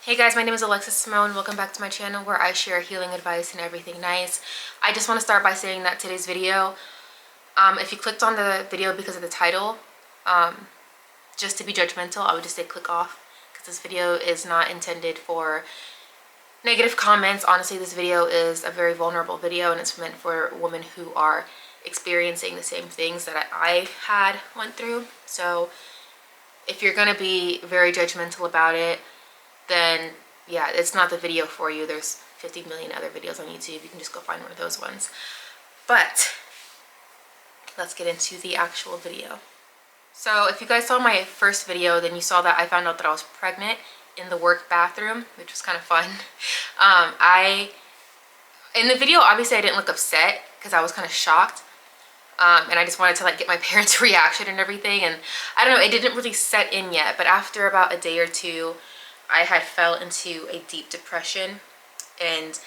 Hey guys, my name is Alexis Simone. Welcome back to my channel where I share healing advice and everything nice. I just want to start by saying that today's video, if you clicked on the video because of the title, just to be judgmental, I would just say click off, because this video is not intended for negative comments. Honestly, this video is a very vulnerable video and it's meant for women who are experiencing the same things that I went through. So if you're going to be very judgmental about it, then yeah, it's not the video for you. There's 50 million other videos on YouTube. You can just go find one of those ones. But let's get into the actual video. So if you guys saw my first video, then you saw that I found out that I was pregnant in the work bathroom, which was kind of fun. In the video, obviously I didn't look upset because I was kind of shocked. And I just wanted to get my parents' reaction and everything. And I don't know, it didn't really set in yet, but after about a day or two, I had fell into a deep depression, and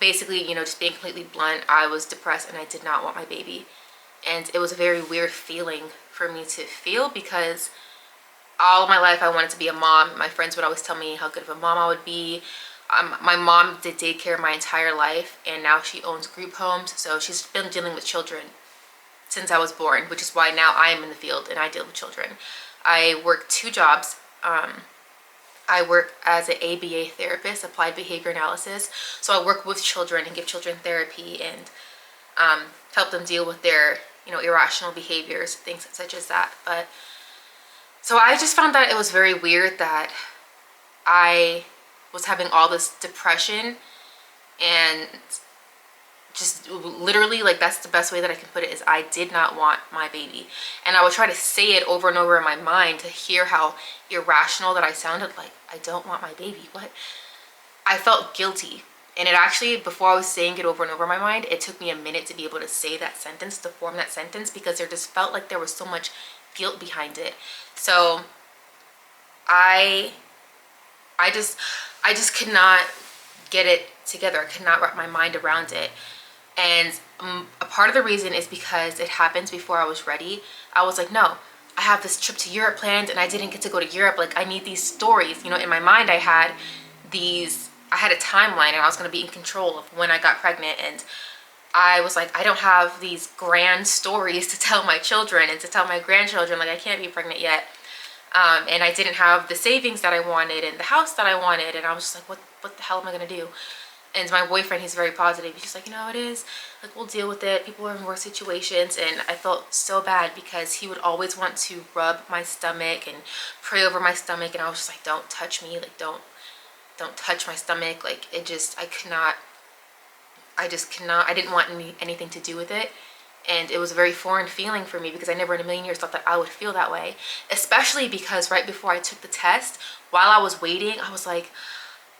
basically, just being completely blunt, I was depressed and I did not want my baby. And it was a very weird feeling for me to feel, because all of my life I wanted to be a mom. My friends would always tell me how good of a mom I would be. My mom did daycare my entire life, and now she owns group homes, so she's been dealing with children since I was born, which is why now I am in the field and I deal with children. I work 2 jobs. I work as an ABA therapist, applied behavior analysis. So I work with children and give children therapy and help them deal with their, irrational behaviors, things such as that. But so I just found that it was very weird that I was having all this depression, and just literally, that's the best way that I can put it, is I did not want my baby. And I would try to say it over and over in my mind to hear how irrational that I sounded. I don't want my baby. What? I felt guilty. And it actually, before I was saying it over and over in my mind, it took me a minute to be able to say that sentence, to form that sentence, because there just felt like there was so much guilt behind it. So I just could not get it together. I could not wrap my mind around it. And a part of the reason is because it happens before I was ready. I was like, no, I have this trip to Europe planned and I didn't get to go to Europe. I need these stories. In my mind I had a timeline, and I was going to be in control of when I got pregnant. And I was like, I don't have these grand stories to tell my children and to tell my grandchildren. I can't be pregnant yet. And I didn't have the savings that I wanted and the house that I wanted. And I was just like, what the hell am I going to do? And my boyfriend, he's very positive. He's just like, it is. We'll deal with it. People are in worse situations. And I felt so bad because he would always want to rub my stomach and pray over my stomach. And I was just like, don't touch me. Don't touch my stomach. I didn't want anything to do with it. And it was a very foreign feeling for me, because I never in a million years thought that I would feel that way. Especially because right before I took the test, while I was waiting, I was like,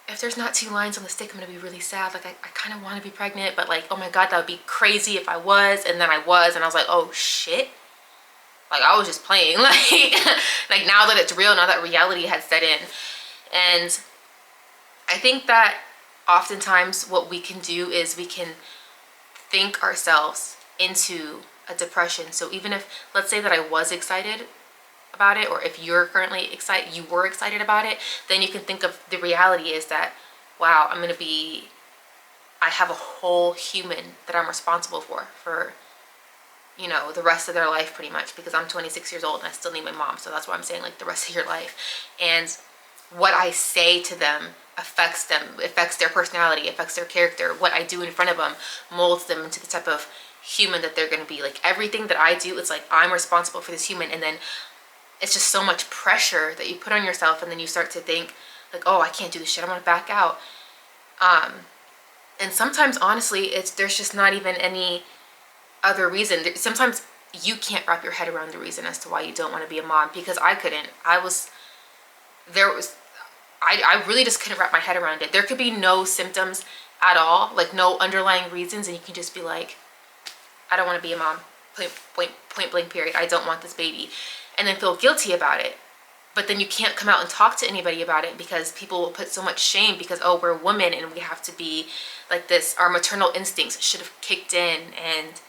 if there's not 2 lines on the stick, I'm gonna be really sad. I kind of want to be pregnant, but oh my god, that would be crazy if I was. And then I was, and I was like, oh shit. I was just playing. Now that it's real, now that reality had set in. And I think that oftentimes what we can do is we can think ourselves into a depression. So even if, let's say that I was excited about it, or if you're currently excited, you were excited about it, then you can think of the reality is that, wow, I have a whole human that I'm responsible for the rest of their life, pretty much, because I'm 26 years old and I still need my mom. So that's why I'm saying the rest of your life. And what I say to them affects them, affects their personality, affects their character. What I do in front of them molds them into the type of human that they're going to be. Everything that I do, it's I'm responsible for this human. And then it's just so much pressure that you put on yourself, and then you start to think oh, I can't do this shit, I'm gonna back out. And sometimes, honestly, there's just not even any other reason. Sometimes you can't wrap your head around the reason as to why you don't want to be a mom, because I couldn't. I really just couldn't wrap my head around it. There could be no symptoms at all, no underlying reasons, and you can just be like, I don't want to be a mom, point blank period. I don't want this baby. And then feel guilty about it. But then you can't come out and talk to anybody about it, because people will put so much shame, because, oh, we're women and we have to be like this. Our maternal instincts should have kicked in, and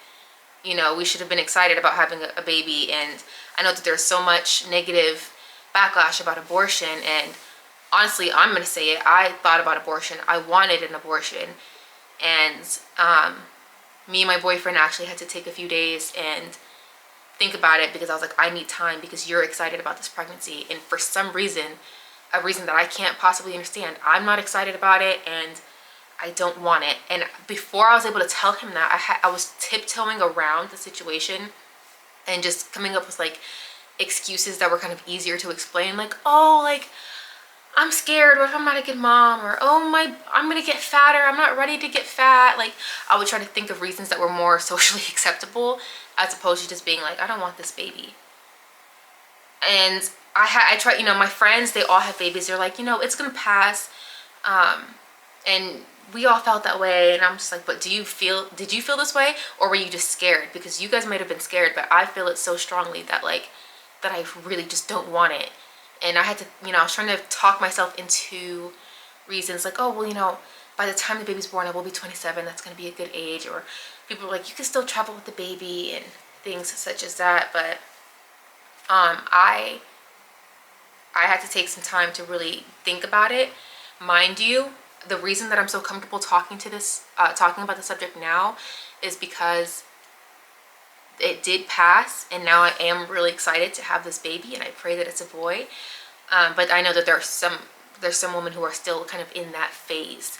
we should have been excited about having a baby. And I know that there's so much negative backlash about abortion, and honestly, I'm gonna say it, I thought about abortion. I wanted an abortion. And me and my boyfriend actually had to take a few days and think about it, because I was like, I need time, because you're excited about this pregnancy, and for some reason, a reason that I can't possibly understand, I'm not excited about it, and I don't want it. And before I was able to tell him that, I was tiptoeing around the situation and just coming up with like excuses that were kind of easier to explain, like, oh, like, I'm scared, what if I'm not a good mom, or oh my, I'm gonna get fatter, I'm not ready to get fat. Like, I would try to think of reasons that were more socially acceptable, as opposed to just being like, I don't want this baby. And I try, you know, my friends, they all have babies, they're like, you know, it's gonna pass. And we all felt that way, and I'm just like, but did you feel this way, or were you just scared? Because you guys might have been scared, but I feel it so strongly that like, that I really just don't want it. And I had to, you know, I was trying to talk myself into reasons like, oh, well, you know, by the time the baby's born, I will be 27. That's going to be a good age. Or people were like, you can still travel with the baby and things such as that. But I had to take some time to really think about it. Mind you, the reason that I'm so comfortable talking about the subject now is because it did pass, and now I am really excited to have this baby, and I pray that it's a boy. But I know that there's some women who are still kind of in that phase.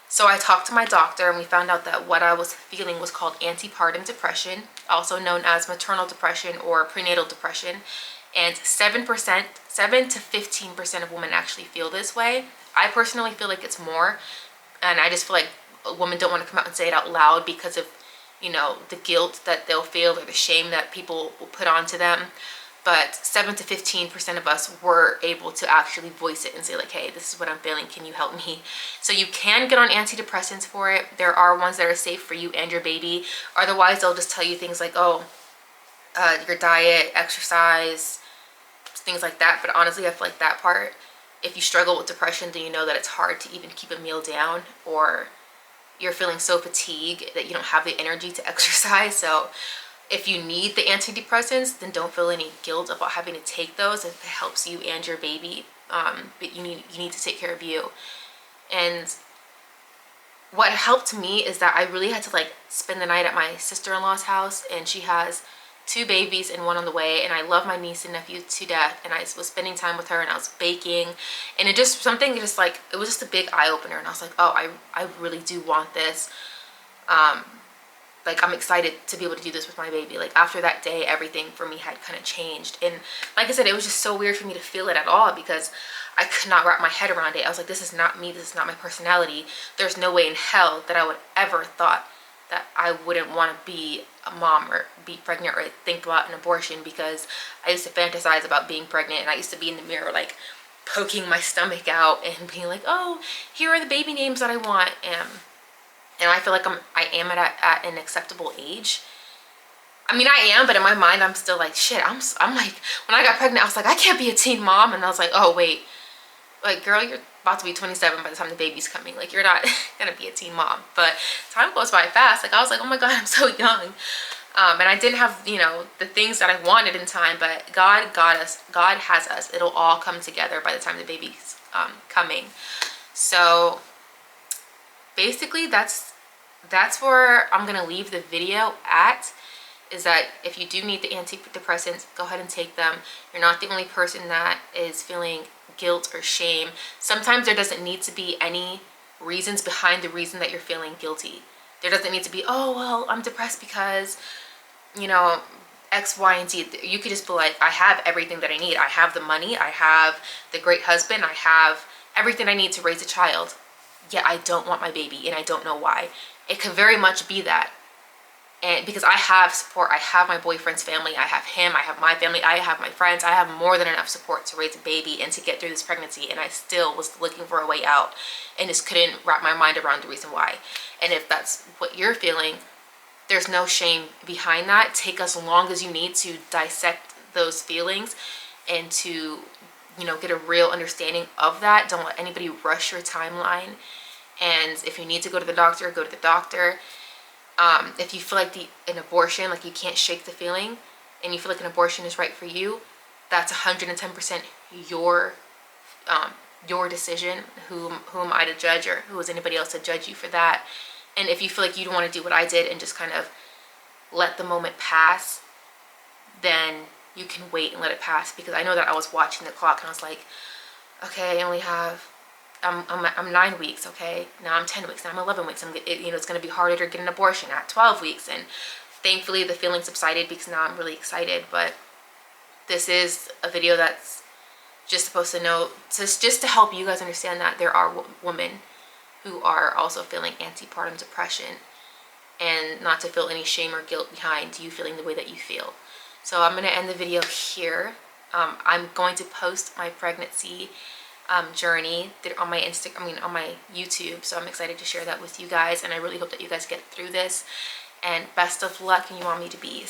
So I talked to my doctor, and we found out that what I was feeling was called antepartum depression, also known as maternal depression or prenatal depression. And 7% to 15% of women actually feel this way. I personally feel like it's more, and I just feel like women don't want to come out and say it out loud because of, you know, the guilt that they'll feel, or the shame that people will put onto them. But 7 to 15% of us were able to actually voice it and say like, hey, this is what I'm feeling, can you help me? So you can get on antidepressants for it. There are ones that are safe for you and your baby. Otherwise, they'll just tell you things like, oh, your diet, exercise, things like that. But honestly, I feel like that part, if you struggle with depression, then you know that it's hard to even keep a meal down, or you're feeling so fatigued that you don't have the energy to exercise. So if you need the antidepressants, then don't feel any guilt about having to take those if it helps you and your baby. But you need to take care of you. And what helped me is that I really had to like spend the night at my sister-in-law's house, and she has 2 babies and 1 on the way, and I love my niece and nephew to death, and I was spending time with her, and I was baking, and it was just a big eye-opener, and I was like, oh, I really do want this. Like, I'm excited to be able to do this with my baby. Like, after that day, everything for me had kind of changed. And like I said, it was just so weird for me to feel it at all, because I could not wrap my head around it. I was like, this is not me, this is not my personality. There's no way in hell that I would ever thought that I wouldn't want to be a mom or be pregnant or think about an abortion, because I used to fantasize about being pregnant, and I used to be in the mirror like poking my stomach out and being like, oh, here are the baby names that I want. And I feel like I am at an acceptable age. I mean, I am, but in my mind, I'm still like, shit, I'm like, when I got pregnant, I was like, I can't be a teen mom. And I was like, oh, wait, like, girl, you're about to be 27 by the time the baby's coming. Like, you're not gonna be a teen mom. But time goes by fast. Like, I was like, oh my God, I'm so young. And I didn't have, you know, the things that I wanted in time, but God got us. God has us. It'll all come together by the time the baby's coming. So basically, that's where I'm gonna leave the video at, is that if you do need the antidepressants, go ahead and take them. You're not the only person that is feeling guilt or shame. Sometimes there doesn't need to be any reasons behind the reason that you're feeling guilty. There doesn't need to be, oh, well, I'm depressed because, you know, X, Y, and Z. You could just be like, I have everything that I need. I have the money, I have the great husband, I have everything I need to raise a child. Yet I don't want my baby, and I don't know why. It could very much be that. And because I have support, I have my boyfriend's family, I have him, I have my family, I have my friends, I have more than enough support to raise a baby and to get through this pregnancy, and I still was looking for a way out and just couldn't wrap my mind around the reason why. And if that's what you're feeling, there's no shame behind that. Take as long as you need to dissect those feelings and to, you know, get a real understanding of that. Don't let anybody rush your timeline. And if you need to go to the doctor, go to the doctor. If you feel like an abortion, like you can't shake the feeling, and you feel like an abortion is right for you, that's 110% your your decision. Who am I to judge, or who is anybody else to judge you for that? And if you feel like you don't want to do what I did and just kind of let the moment pass, then you can wait and let it pass. Because I know that I was watching the clock and I was like, okay, I only have, I'm 9 weeks, okay, now I'm 10 weeks, now I'm 11 weeks, it's going to be harder to get an abortion at 12 weeks. And thankfully the feeling subsided, because now I'm really excited. But this is a video that's just supposed to know, just to help you guys understand that there are women who are also feeling antepartum depression, and not to feel any shame or guilt behind you feeling the way that you feel. So I'm going to end the video here. I'm going to post my pregnancy journey on my on my YouTube. So I'm excited to share that with you guys, and I really hope that you guys get through this. And best of luck in your mommy to be's.